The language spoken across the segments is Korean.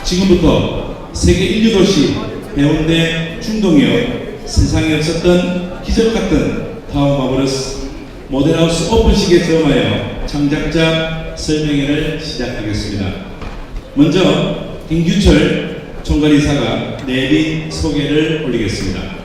지금부터 세계 인류 도시 해운대 중동역 세상에 없었던 기적 같은 타워 마블러스 모델하우스 오픈식에 점하여 창작자 설명회를 시작하겠습니다. 먼저 김규철 총괄이사가 내빈 소개를 올리겠습니다.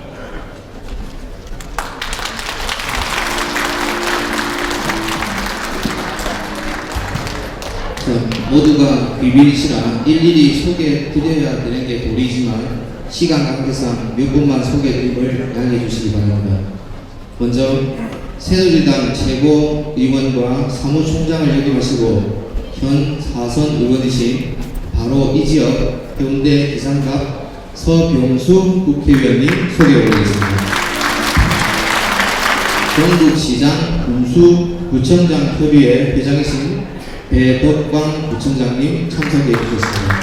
모두가 비밀이시라 일일이 소개드려야 되는 게 도리지만 시간 관계상 몇 분만 소개드림을 양해해 주시기 바랍니다. 먼저 새누리당 최고위원과 사무총장을 역임하시고 현 4선 의원이신 바로 이 지역 해운대 기상갑 서병수 국회의원님 소개해 드리겠습니다. 경북시장 군수구청장 협의회 회장이신 배덕광 구청장님 참석해 주셨습니다.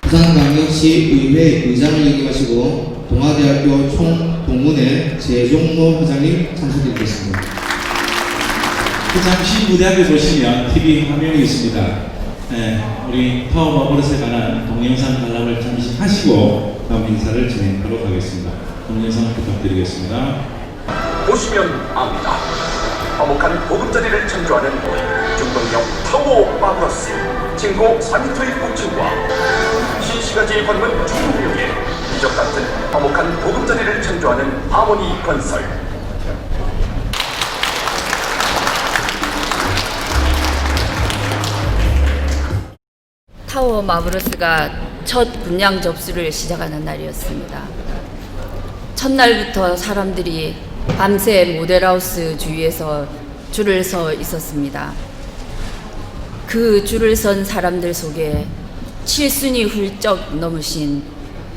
부산광역시 의회 의장을 역임하시고 동아대학교 총동문회 재종로 회장님 참석해 주셨습니다. 잠시 무대 앞에 보시면 TV 화면이 있습니다. 우리 타워 마블러스에 관한 동영상 관람을 잠시 하시고 다음 행사를 진행하도록 하겠습니다. 동영상 부탁드리겠습니다. 보시면 압니다. 화목한 보금자리를 창조하는 중동역 타워 마블러스 진고 4m의 고층과 신시가지 관문 중동역에 기적 같은 화목한 보금자리를 창조하는 하모니 건설. 타워 마블러스가 첫 분양 접수를 시작하는 날이었습니다. 첫날부터 사람들이 밤새 모델하우스 주위에서 줄을 서 있었습니다. 그 줄을 선 사람들 속에 칠순이 훌쩍 넘으신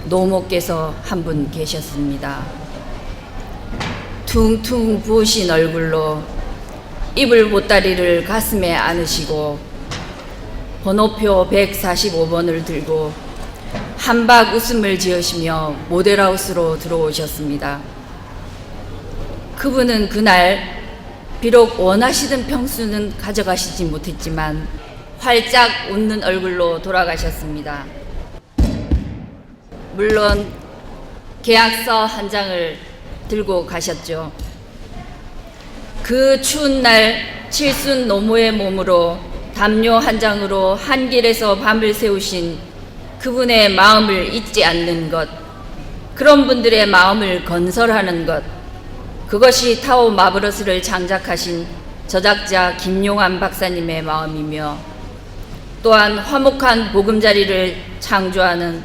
노모께서 한 분 계셨습니다. 퉁퉁 부으신 얼굴로 이불 보따리를 가슴에 안으시고 번호표 145번을 들고 한박 웃음을 지으시며 모델하우스로 들어오셨습니다. 그분은 그날 비록 원하시던 평수는 가져가시지 못했지만 활짝 웃는 얼굴로 돌아가셨습니다. 물론 계약서 한 장을 들고 가셨죠. 그 추운 날 칠순 노모의 몸으로 담요 한 장으로 한 길에서 밤을 새우신 그분의 마음을 잊지 않는 것, 그런 분들의 마음을 건설하는 것, 그것이 타워 마블러스를 창작하신 저작자 김용환 박사님의 마음이며 또한 화목한 보금자리를 창조하는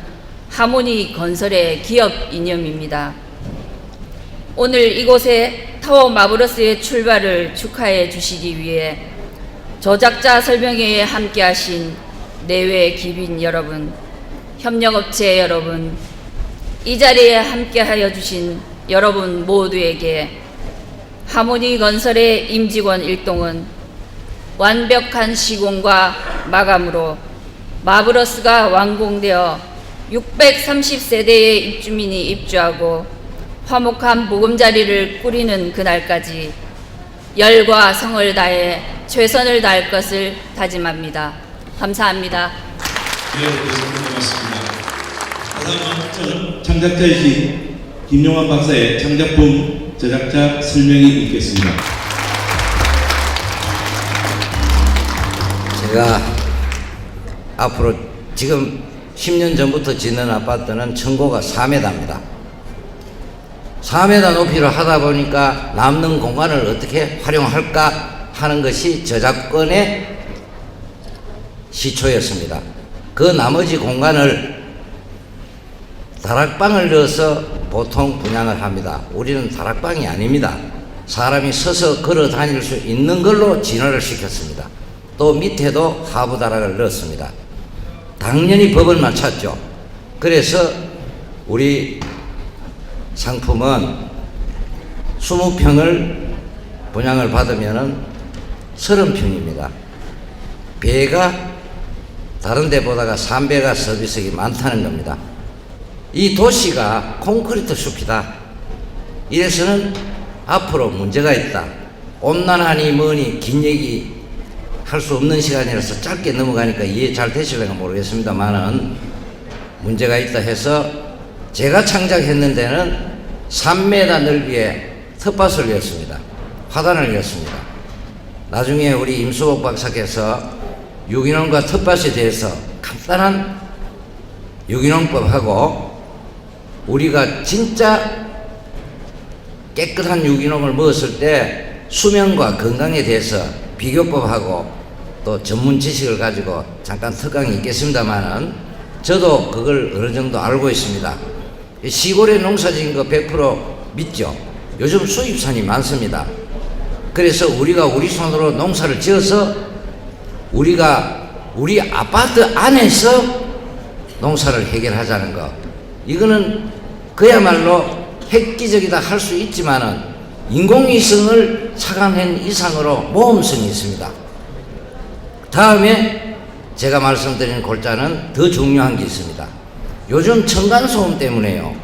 하모니 건설의 기업 이념입니다. 오늘 이곳에 타워 마블러스의 출발을 축하해 주시기 위해 저작자 설명회에 함께하신 내외 기빈 여러분, 협력업체 여러분, 이 자리에 함께하여 주신 여러분 모두에게 하모니 건설의 임직원 일동은 완벽한 시공과 마감으로 마블러스가 완공되어 630세대의 입주민이 입주하고 화목한 보금자리를 꾸리는 그날까지 열과 성을 다해 최선을 다할 것을 다짐합니다. 감사합니다. 네, 고맙습니다. 다음은 창작자이신 김용환 박사의 창작품 제작자 설명이 있겠습니다. 제가 앞으로 지금 10년 전부터 짓는 아파트는 층고가 4m입니다. 4m 높이를 하다 보니까 남는 공간을 어떻게 활용할까 하는 것이 저작권의 시초였습니다. 그 나머지 공간을 다락방을 넣어서 보통 분양을 합니다. 우리는 다락방이 아닙니다. 사람이 서서 걸어 다닐 수 있는 걸로 진화를 시켰습니다. 또 밑에도 하부 다락을 넣었습니다. 당연히 법을 맞췄죠. 그래서 우리 상품은 20평을 분양을 받으면 30평입니다. 배가 다른 데보다가 3배가 서비스가 많다는 겁니다. 이 도시가 콘크리트 숲이다. 이래서는 앞으로 문제가 있다. 온난화니 뭐니 긴 얘기 할 수 없는 시간이라서 짧게 넘어가니까 이해 잘 되실려나 모르겠습니다만은 문제가 있다 해서 제가 창작했는 데는 3m 넓이의 텃밭을 이었습니다. 화단을 이었습니다. 나중에 우리 임수복 박사께서 유기농과 텃밭에 대해서 간단한 유기농법하고 우리가 진짜 깨끗한 유기농을 먹었을 때 수명과 건강에 대해서 비교법하고 또 전문 지식을 가지고 잠깐 특강이 있겠습니다만은 저도 그걸 어느 정도 알고 있습니다. 시골에 농사진 거 100% 믿죠. 요즘 수입산이 많습니다. 그래서 우리가 우리 손으로 농사를 지어서 우리가 우리 아파트 안에서 농사를 해결하자는 거, 이거는 그야말로 획기적이다 할 수 있지만은 인공위성을 착안한 이상으로 모험성이 있습니다. 다음에 제가 말씀드린 골자는 더 중요한 게 있습니다. 요즘 층간소음 때문에요,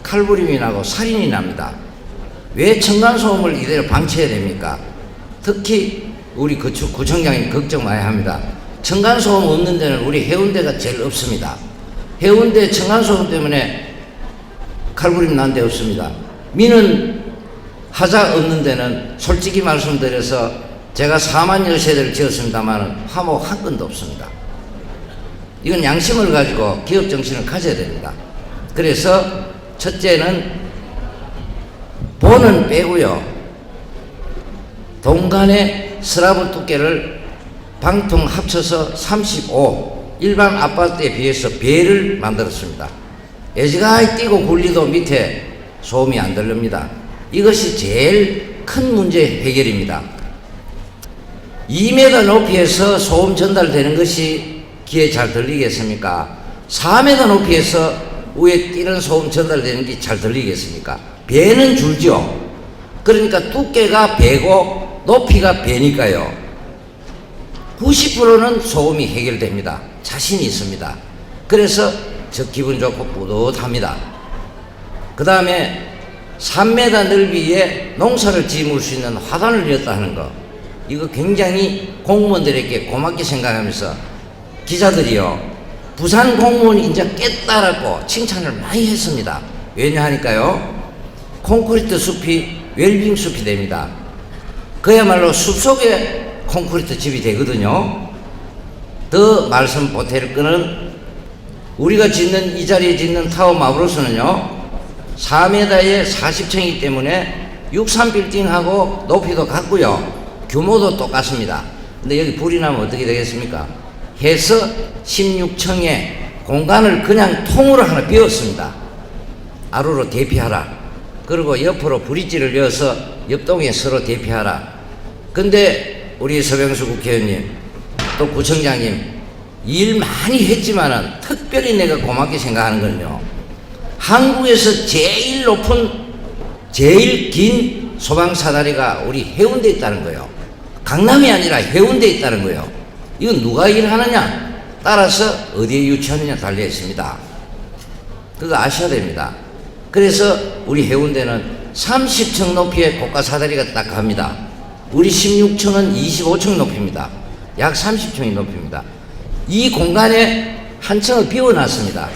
칼부림이 나고 살인이 납니다. 왜 층간소음을 이대로 방치해야 됩니까? 특히 우리 구청장님 걱정 많이 합니다. 층간소음 없는 데는 우리 해운대가 제일 없습니다. 해운대 층간소음 때문에 칼부림 난 데 없습니다. 미는 하자 없는 데는 솔직히 말씀드려서 제가 4만여 세대를 지었습니다만 화목 한 건도 없습니다. 이건 양심을 가지고 기업 정신을 가져야 됩니다. 그래서 첫째는 본은 빼고요, 동간의 슬라브 두께를 방통 합쳐서 35, 일반 아파트에 비해서 배를 만들었습니다. 애지가히 뛰고 굴리도 밑에 소음이 안 들립니다. 이것이 제일 큰 문제 해결입니다. 2m 높이에서 소음 전달되는 것이 귀에 잘 들리겠습니까? 4m 높이에서 위에 뛰는 소음 전달되는 게 잘 들리겠습니까? 배는 줄죠. 그러니까 두께가 배고 높이가 배니까요, 90%는 소음이 해결됩니다. 자신이 있습니다. 그래서 저 기분 좋고 뿌듯합니다. 그 다음에 3m 넓이의 농사를 지을 수 있는 화단을 이었다 하는 거, 이거 굉장히 공무원들에게 고맙게 생각하면서 기자들이요, 부산 공무원이 이제 깨달았고 칭찬을 많이 했습니다. 왜냐하니까요, 콘크리트 숲이 웰빙 숲이 됩니다. 그야말로 숲속에 콘크리트 집이 되거든요. 더 말씀 보탤 거는 우리가 짓는, 이 자리에 짓는 타워 마브로스는요 4m에 40층이기 때문에 63빌딩하고 높이도 같고요, 규모도 똑같습니다. 근데 여기 불이 나면 어떻게 되겠습니까? 해서 16층에 공간을 그냥 통으로 하나 비웠습니다. 아루로 대피하라. 그리고 옆으로 브릿지를 이어서 옆동에 서로 대피하라. 근데 우리 서병수 국회의원님 또 구청장님 일 많이 했지만은 특별히 내가 고맙게 생각하는 건요, 한국에서 제일 높은 제일 긴 소방사다리가 우리 해운대에 있다는 거예요. 강남이 아니라 해운대에 있다는 거예요. 이건 누가 일하느냐 따라서 어디에 유치하느냐 달려 있습니다. 그거 아셔야 됩니다. 그래서 우리 해운대는 30층 높이의 고가 사다리가 딱 갑니다. 우리 16층은 25층 높이입니다. 약 30층이 높입니다. 이 공간에 한 층을 비워놨습니다.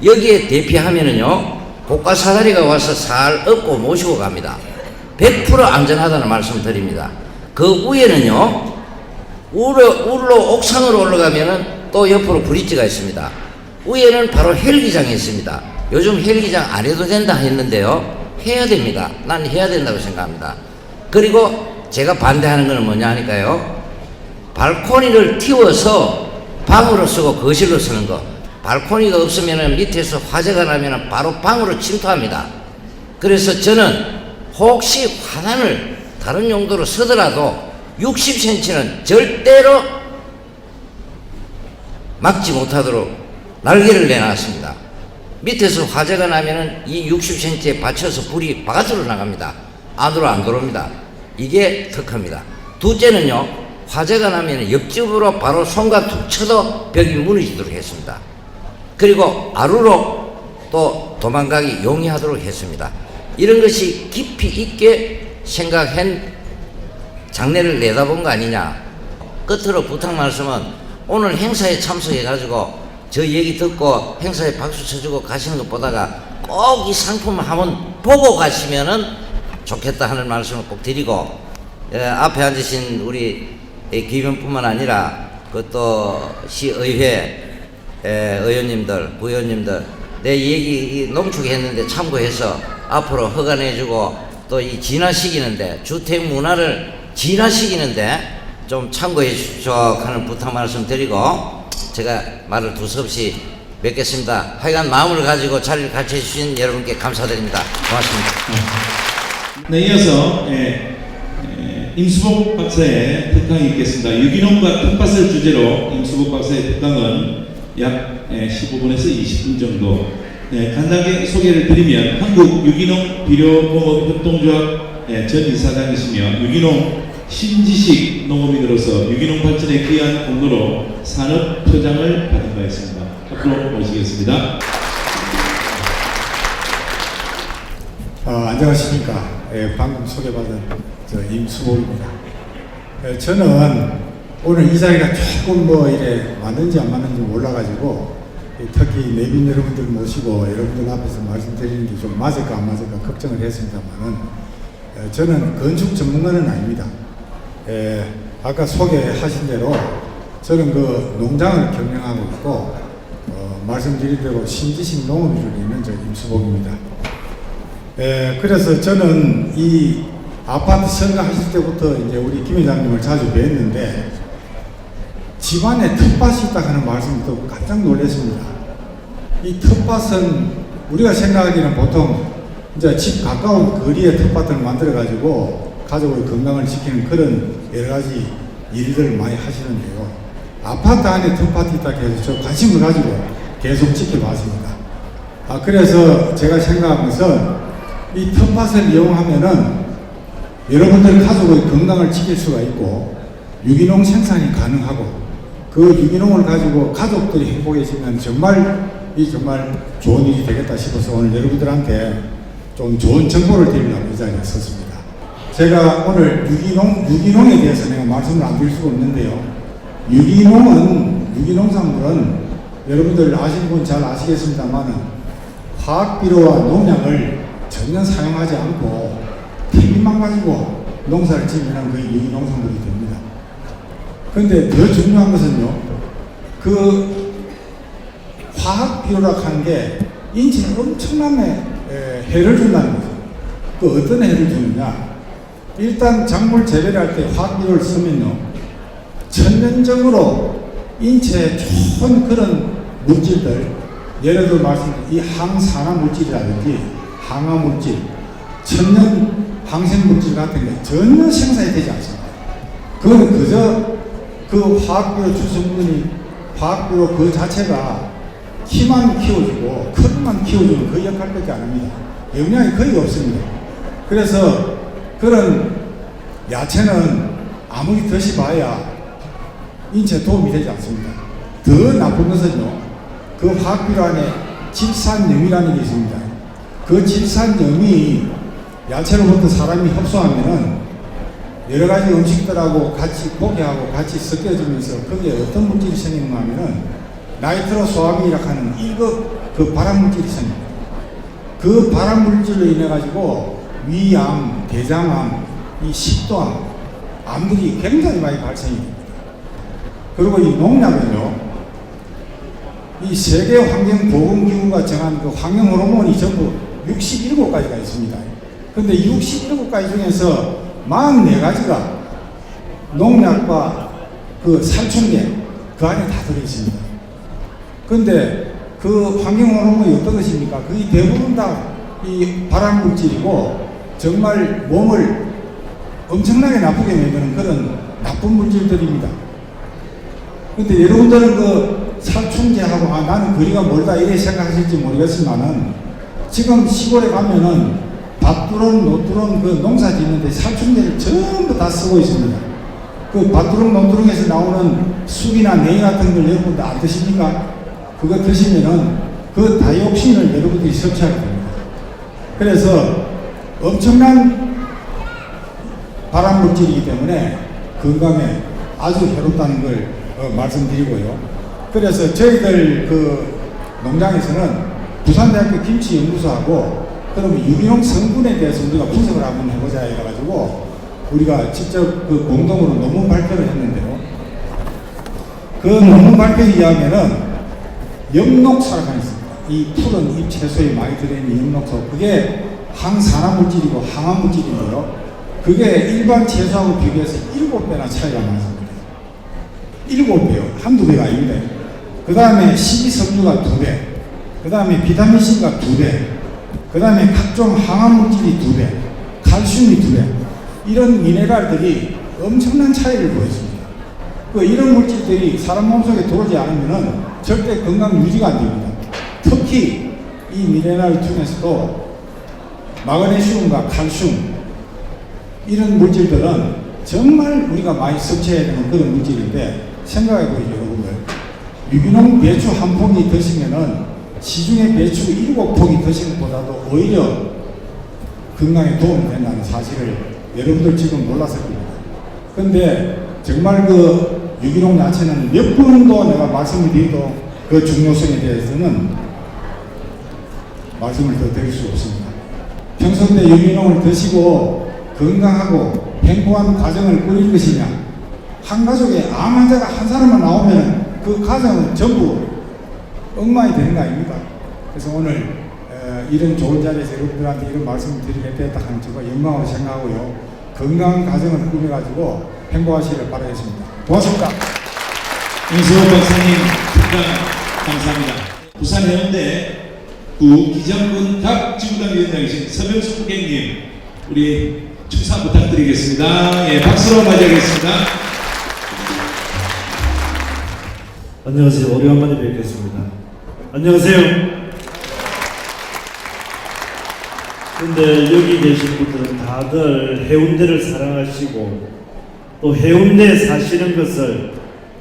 여기에 대피하면은요, 고가 사다리가 와서 살 업고 모시고 갑니다. 100% 안전하다는 말씀 드립니다. 그 위에는요, 울로 옥상으로 올라가면은 또 옆으로 브릿지가 있습니다. 위에는 바로 헬기장이 있습니다. 요즘 헬기장 안 해도 된다 했는데요, 해야 됩니다. 난 해야 된다고 생각합니다. 그리고 제가 반대하는 것은 뭐냐 하니까요, 발코니를 틔워서 방으로 쓰고 거실로 쓰는 거. 발코니가 없으면 밑에서 화재가 나면 바로 방으로 침투합니다. 그래서 저는 혹시 화단을 다른 용도로 쓰더라도 60cm는 절대로 막지 못하도록 날개를 내놨습니다. 밑에서 화재가 나면 이 60cm에 받쳐서 불이 바깥으로 나갑니다. 안으로 안 들어옵니다. 이게 특허입니다. 둘째는요, 화재가 나면 옆집으로 바로 손과 툭 쳐도 벽이 무너지도록 했습니다. 그리고 아루로 또 도망가기 용이하도록 했습니다. 이런 것이 깊이 있게 생각한 장래를 내다본 거 아니냐. 끝으로 부탁 말씀은 오늘 행사에 참석해가지고 저 얘기 듣고 행사에 박수 쳐주고 가시는 것보다가 꼭 이 상품을 한번 보고 가시면은 좋겠다 하는 말씀을 꼭 드리고, 앞에 앉으신 우리 기위원뿐만 아니라 그또 시의회 의원님들, 부의원님들 내 얘기 농축했는데 참고해서 앞으로 허가내주고 또 이 진화시키는데 주택 문화를 진화시키는데 좀 참고해 주십시오 하는 부탁 말씀드리고 제가 말을 두서없이 맺겠습니다. 하여간 마음을 가지고 자리를 같이 해주신 여러분께 감사드립니다. 고맙습니다. 네, 이어서 임수복 박사의 특강이 있겠습니다. 유기농과 텃밭을 주제로 임수복 박사의 특강은 약 15분에서 20분 정도. 간단하게 소개를 드리면 한국 유기농 비료공업협동조합 전 이사장이시며 유기농 신지식 농업인으로서 유기농 발전에 기여한 공로로 산업 표장을 받은 바 있습니다. 앞으로 모시겠습니다. 안녕하십니까. 방금 소개받은 임수복입니다. 저는 오늘 이 자리가 조금 이래 맞는지 안 맞는지 몰라가지고 특히 내빈 여러분들 모시고 여러분들 앞에서 말씀드리는 게 좀 맞을까 안 맞을까 걱정을 했습니다만은 저는 건축 전문가는 아닙니다. 아까 소개하신 대로 저는 그 농장을 경영하고 있고 말씀드린 대로 신지식 농업을 있는 저 임수복입니다. 그래서 저는 이 아파트 선거하실 때부터 이제 우리 김 회장님을 자주 뵀는데 집안에 텃밭이 있다 하는 말씀을 듣고 깜짝 놀랐습니다. 이 텃밭은 우리가 생각하기는 보통 이제 집 가까운 거리에 텃밭을 만들어 가지고 가족의 건강을 지키는 그런 여러 가지 일들을 많이 하시는데요. 아파트 안에 텃밭이 있다 해서 저 관심을 가지고 계속 지켜봤습니다. 그래서 제가 생각하면서 이 텃밭을 이용하면은 여러분들 가족의 건강을 지킬 수가 있고 유기농 생산이 가능하고 그 유기농을 가지고 가족들이 행복해지면 정말 좋은 일이 되겠다 싶어서 오늘 여러분들한테 좀 좋은 정보를 드리려고 이 자리에 섰습니다. 제가 오늘 유기농에 대해서 내가 말씀을 안 드릴 수가 없는데요. 유기농산물은 여러분들 아시는 분 잘 아시겠습니다만은 화학비료와 농약을 전혀 사용하지 않고 퇴비만 가지고 농사를 지으면 그게 유기농산물이 됩니다. 그런데 더 중요한 것은요, 그 화학비료라고 하는 게 인체에 엄청난 해를 준다는 거죠. 그 어떤 해를 주느냐? 일단 작물 재배를 할 때 화학비료를 쓰면요, 천연적으로 인체에 좋은 그런 물질들, 예를 들어 이 항산화 물질이라든지 항화 물질, 천연 항생 물질 같은 게 전혀 생산이 되지 않습니다. 그건 그저 그 화학비료 주성분이 화학비료 그 자체가 키만 키워주고 크기만 키워주는 그 역할밖에 안 합니다. 영양이 거의 없습니다. 그래서 그런 야채는 아무리 드셔봐야 인체에 도움이 되지 않습니다. 더 나쁜 것은요, 그 화학비료 안에 질산염이라는 게 있습니다. 그 질산염이 야채로부터 사람이 흡수하면은 여러 가지 음식들하고 같이 고기하고 같이 섞여지면서 거기에 어떤 물질이 생기는가 하면은 나이트로소아민이라고 하는 1급 그 발암물질이 생깁니다. 그 발암물질로 인해 가지고 위암, 대장암, 이 식도암, 암들이 굉장히 많이 발생이 됩니다. 그리고 이 농약은요, 이 세계환경보건기구가 정한 그 환경호르몬이 전부 67가지가 있습니다. 근데 67가지 중에서 44가지가 농약과 그 살충제 그 안에 다 들어있습니다. 근데 그 환경호르몬이 어떤 것입니까? 거의 대부분 다 이 발암물질이고 정말 몸을 엄청나게 나쁘게 만드는 그런 나쁜 물질들입니다. 근데 여러분들은 그 살충제하고 나는 거리가 멀다 이렇게 생각하실지 모르겠지만은 지금 시골에 가면은 밭두렁, 노두렁 그 농사 짓는데 살충제를 전부 다 쓰고 있습니다. 그 밭두렁, 노두렁에서 나오는 쑥이나 냉이 같은 걸 여러분들 안 드십니까? 그거 드시면은 그 다이옥신을 여러분들이 섭취하게 됩니다. 그래서 엄청난 발암물질이기 때문에 건강에 아주 해롭다는 걸 말씀드리고요. 그래서 저희들 그 농장에서는 부산대학교 김치연구소하고 그러면 유기농 성분에 대해서 우리가 분석을 한번 해보자 해가지고 우리가 직접 그 공동으로 논문 발표를 했는데요. 그 논문 발표 이야기는 엽록소라고 있습니다. 이 푸른 잎 채소에 많이 들어있는 엽록소, 그게 항산화 물질이고 항암 물질인데요. 그게 일반 채소하고 비교해서 7배나 차이가 나습니다. 7배요. 한두 배가 아닙니다. 그 다음에 식이섬유가 2배, 그 다음에 비타민C가 2배, 그 다음에 각종 항암 물질이 2배, 칼슘이 2배, 이런 미네랄들이 엄청난 차이를 보였습니다. 이런 물질들이 사람 몸속에 들어오지 않으면 절대 건강 유지가 안 됩니다. 특히 이 미네랄 중에서도 마그네슘과 칼슘, 이런 물질들은 정말 우리가 많이 섭취해야 되는 그런 물질인데, 생각해 보세요, 여러분들. 유기농 배추 한 포기 드시면은 시중의 배추 7포기 드시는 것보다도 오히려 건강에 도움이 된다는 사실을 여러분들 지금 몰랐을 겁니다. 근데 정말 그 유기농 야채는 몇 번도 내가 말씀을 드려도 그 중요성에 대해서는 말씀을 더 드릴 수 없습니다. 평소 때 유기농을 드시고 건강하고 행복한 가정을 꾸릴 것이냐, 한 가족에 암 환자가 한 사람만 나오면 그 가정은 전부 엉망이 되는 거 아닙니까? 그래서 오늘 이런 좋은 자리에서 여러분들한테 이런 말씀을 드리게 되었다 하는 제가 영광으로 생각하고요. 건강한 가정을 꾸며가지고 행복하시기를 바라겠습니다. 고맙습니다. 윤수호 박사님, 감사합니다. 부산 해운대구 기장군 닭지구단 위원장이신 서명수 국회의원님, 우리 축사 부탁드리겠습니다. 예, 박수로 맞이하겠습니다. 안녕하세요. 오래간만에 뵙겠습니다. 안녕하세요. 근데 여기 계신 분들은 다들 해운대를 사랑하시고 또 해운대에 사시는 것을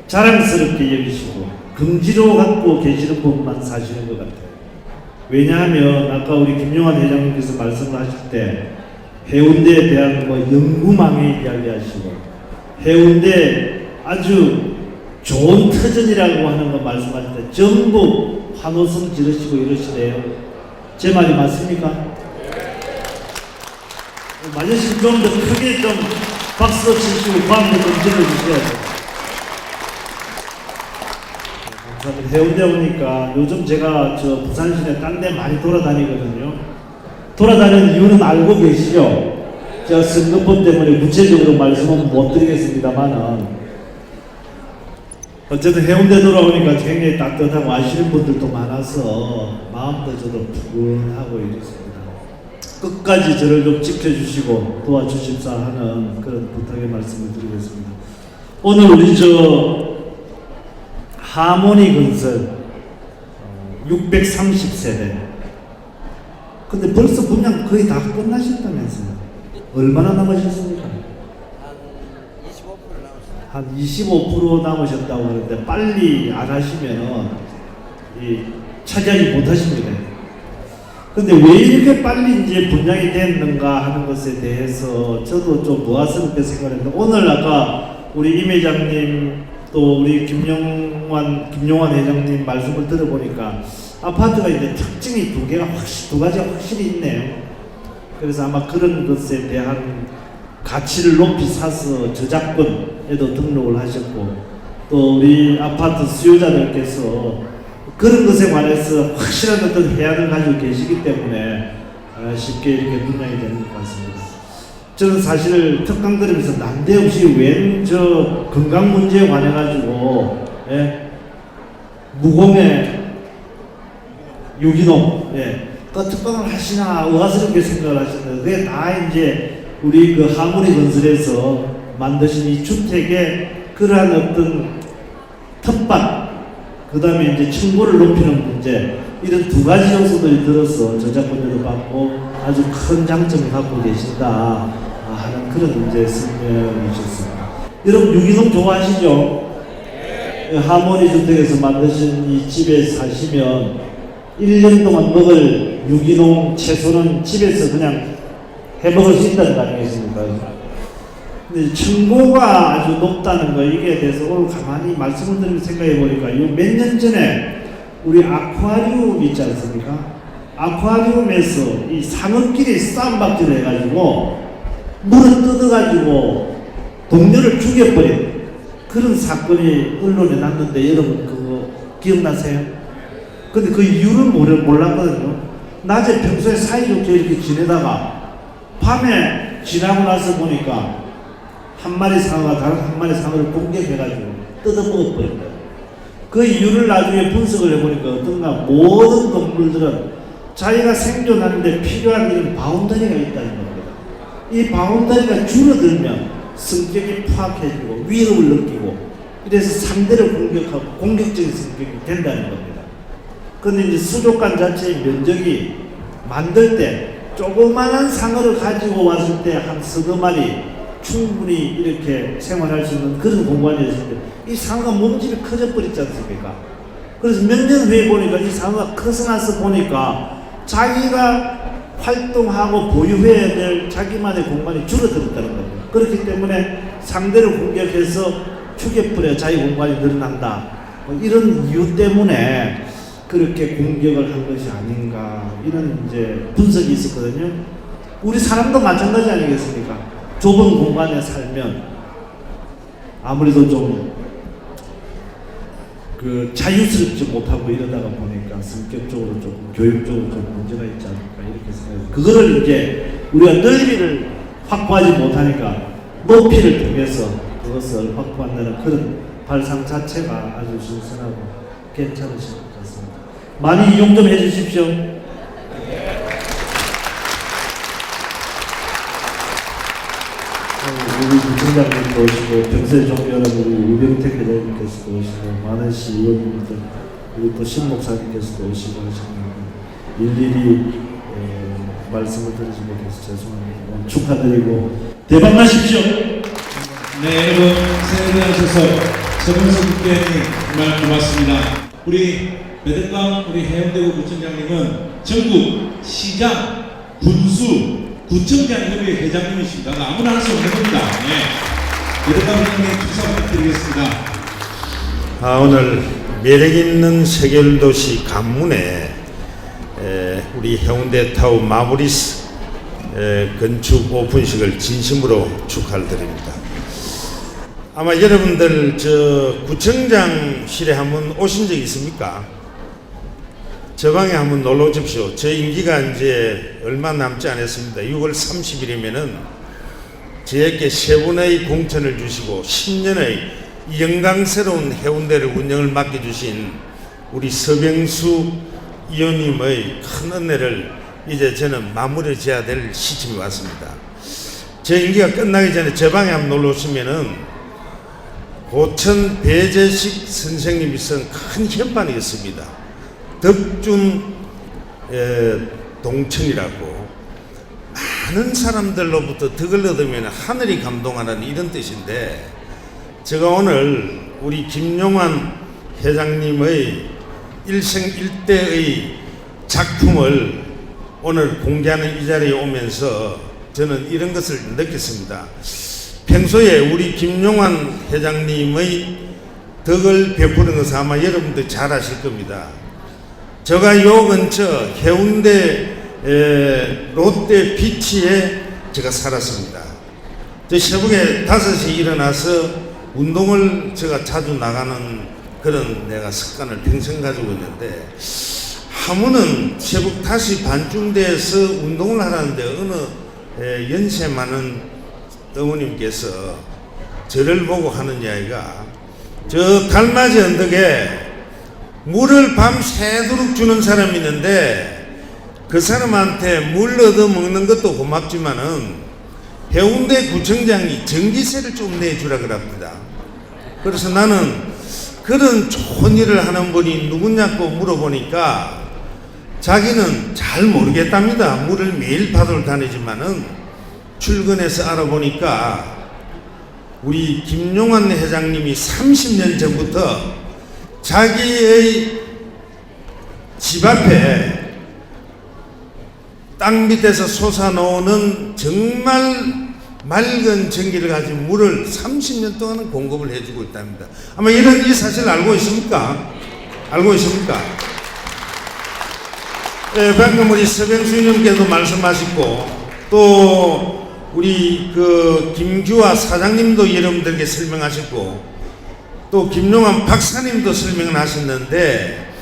자랑스럽게 여기시고 긍지로 갖고 계시는 분만 사시는 것 같아요. 왜냐하면 아까 우리 김용환 회장님께서 말씀을 하실 때 해운대에 대한 연구망에 이야기하시고 해운대 아주 좋은 터전이라고 하는 거 말씀하실 때 전부 환호성 지르시고 이러시네요. 제 말이 맞습니까? 맞으시면 좀 더 크게 좀 박수 치시고 광고 좀 질러주셔야죠. 감사합니다. 해운대 오니까 요즘 제가 저 부산 시내 딴 데 많이 돌아다니거든요. 돌아다니는 이유는 알고 계시죠? 제가 선거법 때문에 구체적으로 말씀은 못 드리겠습니다만은 어쨌든 해운대 돌아오니까 굉장히 따뜻하고 아시는 분들도 많아서 마음도 저도 푸근하고 이렇습니다. 끝까지 저를 좀 지켜주시고 도와주십사 하는 그런 부탁의 말씀을 드리겠습니다. 오늘 우리 저 하모니 건설 630세대, 근데 벌써 분양 거의 다 끝나셨다면서요? 얼마나 남으셨습니까? 한 25% 남으셨다고 하는데 빨리 안 하시면은 차지하지 못하십니다. 근데 왜 이렇게 빨리 이제 분양이 됐는가 하는 것에 대해서 저도 좀 무화스럽게 생각했는데, 오늘 아까 우리 임 회장님 또 우리 김용환 회장님 말씀을 들어보니까 아파트가 이제 특징이 두 가지가 확실히 있네요. 그래서 아마 그런 것에 대한 가치를 높이 사서 저작권에도 등록을 하셨고, 또 우리 아파트 수요자들께서 그런 것에 관해서 확실한 어떤 해안을 가지고 계시기 때문에 쉽게 이렇게 분양이 되는 것 같습니다. 저는 사실 특강 들으면서 난데없이 웬 저 건강 문제에 관해 가지고 무공해 유기농 그 특강을 하시나 의아스럽게 생각을 하셨는데, 그게 다 이제 우리 그 하모니 건설에서 만드신 이 주택의 그러한 어떤 텃밭, 그 다음에 이제 층고를 높이는 문제, 이런 두 가지 요소들이 들어서 저작권료도 받고 아주 큰 장점을 갖고 계신다 하는 그런 이제 설명이셨습니다. 여러분 유기농 좋아하시죠? 하모니 주택에서 만드신 이 집에 사시면 1년 동안 먹을 유기농 채소는 집에서 그냥 해 먹을 수 있다는 거 아니겠습니까? 근데 층고가 아주 높다는 거 이게 대해서 오늘 가만히 말씀을 드리면서 생각해 보니까 몇 년 전에 우리 아쿠아리움 있지 않습니까? 아쿠아리움에서 이 상어끼리 싸움박질을 해가지고 물을 뜯어가지고 동료를 죽여버린 그런 사건이 언론에 났는데 여러분 그거 기억나세요? 근데 그 이유를 몰랐거든요. 낮에 평소에 사이좋게 이렇게 지내다가 밤에 지나고 나서 보니까 한 마리 상어가 다른 한 마리 상어를 공격해가지고 뜯어먹어버린 거예요. 그 이유를 나중에 분석을 해보니까 어떤가 모든 동물들은 자기가 생존하는데 필요한 이런 바운더리가 있다는 겁니다. 이 바운더리가 줄어들면 성격이 파악해지고 위협을 느끼고 이래서 상대를 공격하고 공격적인 성격이 된다는 겁니다. 그런데 이제 수족관 자체의 면적이 만들 때 조그만한 상어를 가지고 왔을 때 한 서너 마리 충분히 이렇게 생활할 수 있는 그런 공간이었는데 이 상어가 몸집이 커져버렸지 않습니까? 그래서 몇 년 후에 보니까 이 상어가 커서 나서 보니까 자기가 활동하고 보유해야 될 자기만의 공간이 줄어들었다는 겁니다. 그렇기 때문에 상대를 공격해서 죽여버려 자기 공간이 늘어난다. 뭐 이런 이유 때문에 그렇게 공격을 한 것이 아닌가 이런 이제 분석이 있었거든요. 우리 사람도 마찬가지 아니겠습니까? 좁은 공간에 살면 아무래도 좀 그 자유스럽지 못하고 이러다가 보니까 성격적으로 조금 교육적으로 좀 문제가 있지 않을까 이렇게 생각해요. 그거를 이제 우리가 넓이를 확보하지 못하니까 높이를 통해서 그것을 확보한다는 그런 발상 자체가 아주 신선하고 괜찮으실 것 같습니다. 많이 이용 좀 해주십시오. 우리 부총장님도 오시고 병세 종교는 우리 유병택 회장님께서도 오시고 많은 시의원님들 그리고 또 신목사님께서도 오시고 하셨는데 일일이 말씀을 드리지 못해서 죄송합니다. 축하드리고 대박 나십시오. 네, 여러분 새해 하셔서 서명석국회의원님 정말 고맙습니다. 우리 매덕강 우리 해운대구 구청장님은 전국 시장, 군수, 구청장협의회 회장님이십니다. 아무나 할 수 없는 겁니다. 네. 매덕강 회장님 축사 부탁드리겠습니다. 오늘 매력있는 세계도시 관문에 우리 해운대타워 마무리스 건축 오픈식을 진심으로 축하를 드립니다. 아마 여러분들 저 구청장실에 한번 오신 적 있습니까? 저 방에 한번 놀러 오십시오. 저 임기가 이제 얼마 남지 않았습니다. 6월 30일이면은 저에게 3분의 공천을 주시고 10년의 영광스러운 해운대를 운영을 맡겨주신 우리 서병수 의원님의 큰 은혜를 이제 저는 마무리 지어야 될 시점이 왔습니다. 제 임기가 끝나기 전에 저 방에 한번 놀러 오시면은 고천 배재식 선생님이 쓴 큰 현판이 있습니다. 덕준 동천이라고 많은 사람들로부터 덕을 얻으면 하늘이 감동하는 이런 뜻인데 제가 오늘 우리 김용환 회장님의 일생일대의 작품을 오늘 공개하는 이 자리에 오면서 저는 이런 것을 느꼈습니다. 평소에 우리 김용환 회장님의 덕을 베푸는 것은 아마 여러분들 잘 아실 겁니다. 제가 요 근처 해운대 롯데 비치에 제가 살았습니다. 저 새벽에 5시에 일어나서 운동을 제가 자주 나가는 그런 내가 습관을 평생 가지고 있는데 하루는 새벽 5시 반쯤 돼서 운동을 하라는데 어느 연세 많은 어머님께서 저를 보고 하는 이야기가 저 달맞이 언덕에 물을 밤새도록 주는 사람이 있는데 그 사람한테 물 얻어 먹는 것도 고맙지만은 해운대 구청장이 전기세를 좀 내주라 그럽니다. 그래서 나는 그런 좋은 일을 하는 분이 누구냐고 물어보니까 자기는 잘 모르겠답니다. 물을 매일 받으러 다니지만은 출근해서 알아보니까 우리 김용환 회장님이 30년 전부터 자기의 집 앞에 땅 밑에서 솟아나오는 정말 맑은 전기를 가진 물을 30년 동안 공급을 해주고 있답니다. 아마 이런 이 사실 알고 있습니까? 알고 있습니까? 네, 방금 우리 서병수 의원님께도 말씀하셨고 또 우리 그 김규화 사장님도 여러분들께 설명하셨고 또 김용환 박사님도 설명을 하셨는데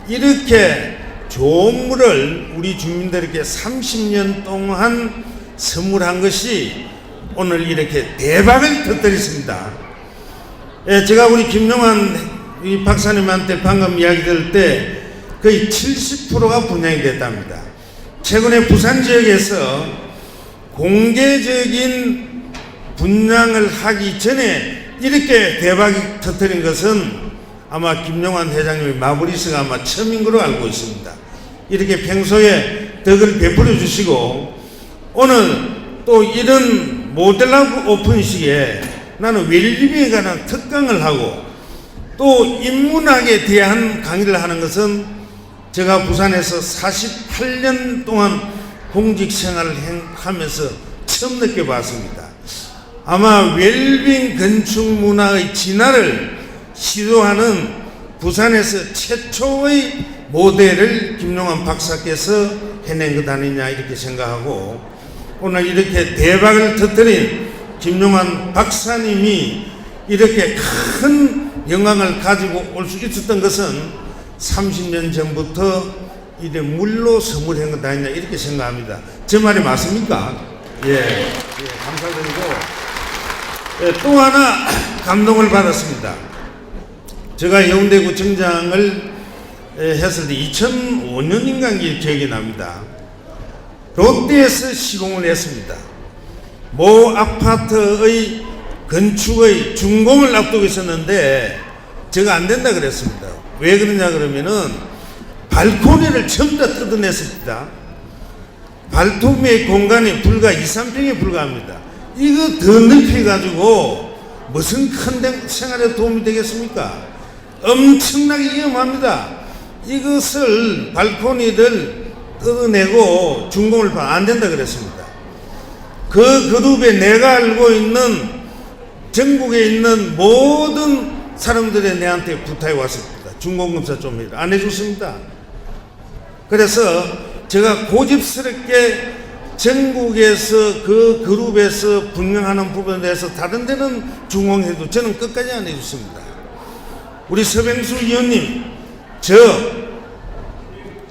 이렇게 좋은 물을 우리 주민들에게 30년 동안 선물한 것이 오늘 이렇게 대박을 터뜨렸습니다. 예, 제가 우리 김용환 이 박사님한테 방금 이야기 들을 때 거의 70%가 분양이 됐답니다. 최근에 부산 지역에서 공개적인 분양을 하기 전에 이렇게 대박이 터뜨린 것은 아마 김용환 회장님의 마무리스가 아마 처음인 걸로 알고 있습니다. 이렇게 평소에 덕을 베풀어 주시고 오늘 또 이런 모델라브 오픈식에 나는 웰리빙에 관한 특강을 하고 또 인문학에 대한 강의를 하는 것은 제가 부산에서 48년 동안 공직 생활을 하면서 처음 느껴봤습니다. 아마 웰빙 건축 문화의 진화를 시도하는 부산에서 최초의 모델을 김용환 박사께서 해낸 것 아니냐 이렇게 생각하고 오늘 이렇게 대박을 터뜨린 김용환 박사님이 이렇게 큰 영광을 가지고 올 수 있었던 것은 30년 전부터 이래 물로 선물한 것 아니냐 이렇게 생각합니다. 제 말이 맞습니까? 예, 감사드리고 예, 또 하나 감동을 받았습니다. 제가 해운대구청장을 했을 때 2005년인가 기억이 납니다. 롯데에서 시공을 했습니다. 모 아파트의 건축의 준공을 앞두고 있었는데 제가 안 된다 그랬습니다. 왜 그러냐 그러면은 발코니를 전부 다 뜯어냈습니다. 발톱의 공간이 불과 2, 3평에 불과합니다. 이거 더 넓혀가지고 무슨 큰 생활에 도움이 되겠습니까? 엄청나게 위험합니다. 이것을 발코니를 뜯어내고 준공을 안 된다 그랬습니다. 그 그룹에 내가 알고 있는 전국에 있는 모든 사람들이 내한테 부탁해 왔습니다. 준공검사 좀 해라. 안 해줬습니다. 그래서 제가 고집스럽게 전국에서 그 그룹에서 분명하는 부분에 대해서 다른 데는 준공해도 저는 끝까지 안 해줬습니다. 우리 서병수 의원님, 저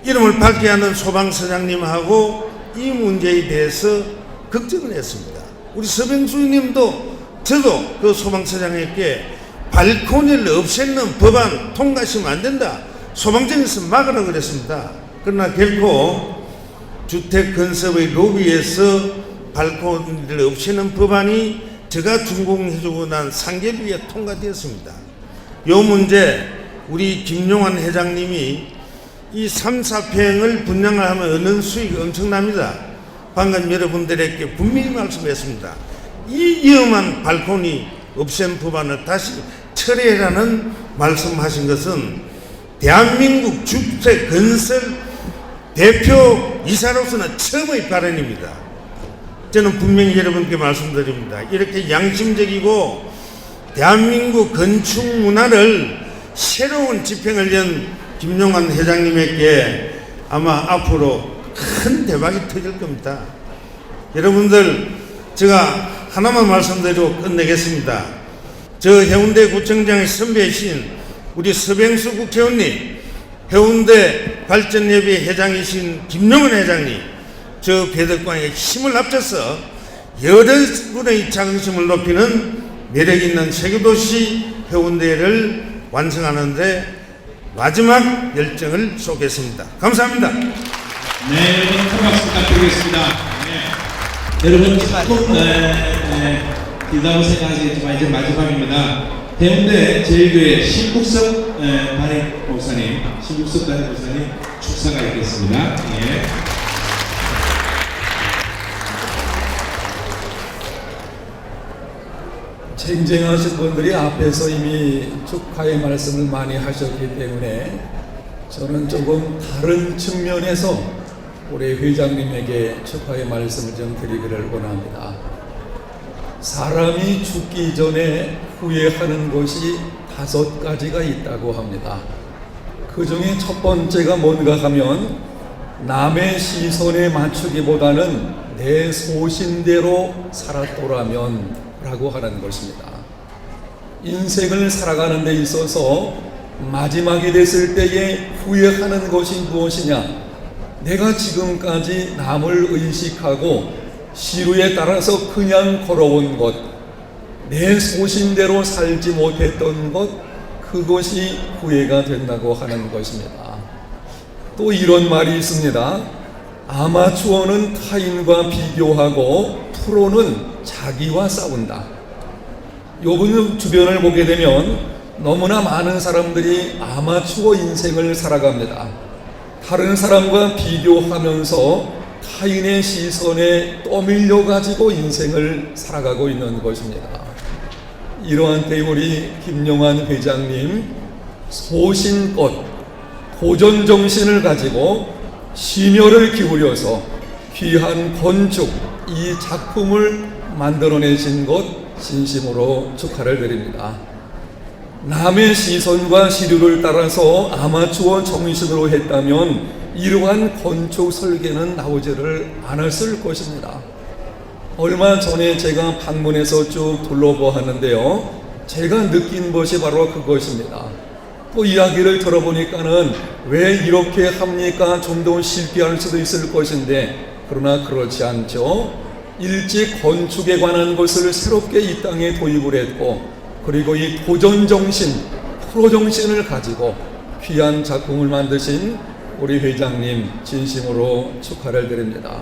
이름을 밝게 하는 소방서장님하고 이 문제에 대해서 걱정을 했습니다. 우리 서병수 의원님도 저도 그 소방서장에게 발코니를 없애는 법안 통과시면 안 된다. 소방청에서 막으라 그랬습니다. 그러나 결코 주택 건설의 로비에서 발코니를 없애는 법안이 제가 준공해주고 난 상계위에 통과되었습니다. 요 문제 우리 김용환 회장님이 이 3, 4평을 분양을 하면 얻는 수익이 엄청납니다. 방금 여러분들에게 분명히 말씀했습니다. 이 위험한 발코니 없앤 법안을 다시 철회라는 말씀하신 것은 대한민국 주택 건설 대표이사로서는 처음의 발언입니다. 저는 분명히 여러분께 말씀드립니다. 이렇게 양심적이고 대한민국 건축 문화를 새로운 지평을 연 김용환 회장님에게 아마 앞으로 큰 대박이 터질 겁니다. 여러분들 제가 하나만 말씀드리고 끝내겠습니다. 저 해운대 구청장의 선배이신 우리 서병수 국회의원님, 해운대 발전협의 회장이신 김용환 회장님, 저 배덕광에 힘을 합쳐서 여러분의 자긍심을 높이는 매력있는 세계도시 해운대를 완성하는데 마지막 열정을 쏟겠습니다. 감사합니다. 네, 여러분 큰 박수 부탁드리겠습니다. 네. 여러분 조금 기다고 생각하시겠지만 이제 마지막입니다. 해운대 제1교회 신국섭 담임 목사님 축사가 있겠습니다. 예. 쟁쟁하신 분들이 앞에서 이미 축하의 말씀을 많이 하셨기 때문에 저는 조금 다른 측면에서 우리 회장님에게 축하의 말씀을 좀 드리기를 원합니다. 사람이 죽기 전에 후회하는 것이 5가지가 있다고 합니다. 그 중에 첫 번째가 뭔가 하면 남의 시선에 맞추기보다는 내 소신대로 살았더라면 라고 하는 것입니다. 인생을 살아가는 데 있어서 마지막이 됐을 때에 후회하는 것이 무엇이냐? 내가 지금까지 남을 의식하고 시루에 따라서 그냥 걸어온 것, 내 소신대로 살지 못했던 것, 그것이 후회가 된다고 하는 것입니다. 또 이런 말이 있습니다. 아마추어는 타인과 비교하고 프로는 자기와 싸운다. 요번 주변을 보게 되면 너무나 많은 사람들이 아마추어 인생을 살아갑니다. 다른 사람과 비교하면서 타인의 시선에 떠밀려 가지고 인생을 살아가고 있는 것입니다. 이러한 때 우리 김용환 회장님 소신껏 도전 정신을 가지고 심혈을 기울여서 귀한 건축 이 작품을 만들어내신 것 진심으로 축하를 드립니다. 남의 시선과 시류를 따라서 아마추어 정신으로 했다면 이러한 건축 설계는 나오지를 않았을 것입니다. 얼마 전에 제가 방문해서 쭉 둘러보았는데요. 제가 느낀 것이 바로 그것입니다. 또 이야기를 들어보니까는 왜 이렇게 합니까? 좀 더 쉽게 할 수도 있을 것인데 그러나 그렇지 않죠. 일찍 건축에 관한 것을 새롭게 이 땅에 도입을 했고 그리고 이 도전 정신, 프로 정신을 가지고 귀한 작품을 만드신 우리 회장님 진심으로 축하를 드립니다.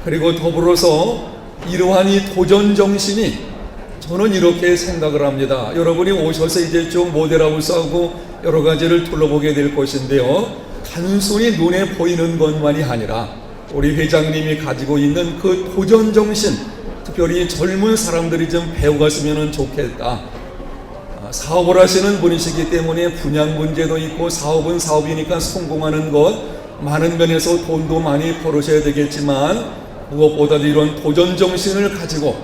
그리고 더불어서 이러한 이 도전 정신이 저는 이렇게 생각을 합니다. 여러분이 오셔서 이제 좀 모델하우스하고 여러 가지를 둘러보게 될 것인데요. 단순히 눈에 보이는 것만이 아니라 우리 회장님이 가지고 있는 그 도전 정신, 특별히 젊은 사람들이 좀 배워갔으면 좋겠다. 사업을 하시는 분이시기 때문에 분양 문제도 있고 사업은 사업이니까 성공하는 것 많은 면에서 돈도 많이 벌으셔야 되겠지만 무엇보다도 이런 도전 정신을 가지고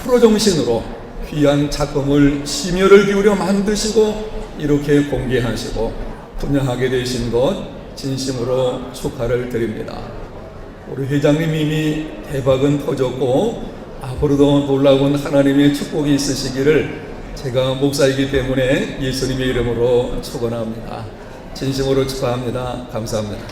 프로 정신으로 귀한 작품을 심혈을 기울여 만드시고 이렇게 공개하시고 분양하게 되신 것 진심으로 축하를 드립니다. 우리 회장님 이미 대박은 터졌고 앞으로도 놀라운 하나님의 축복이 있으시기를 제가 목사이기 때문에 예수님의 이름으로 축원합니다. 진심으로 축하합니다. 감사합니다.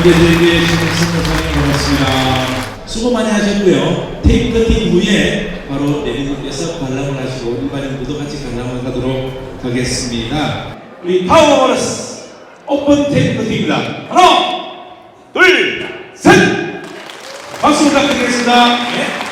이제 저희에게 신청하는 고맙습니다. 수고 많이 하셨고요. 테이프 커팅 후에 바로 내리분께서 관람을 하시고 일반인들도 같이 관람을 하도록 하겠습니다. 우리 파워버러스 오픈 테이프 커팅입니다. 하나, 둘, 셋! 박수 부탁드리겠습니다. 네.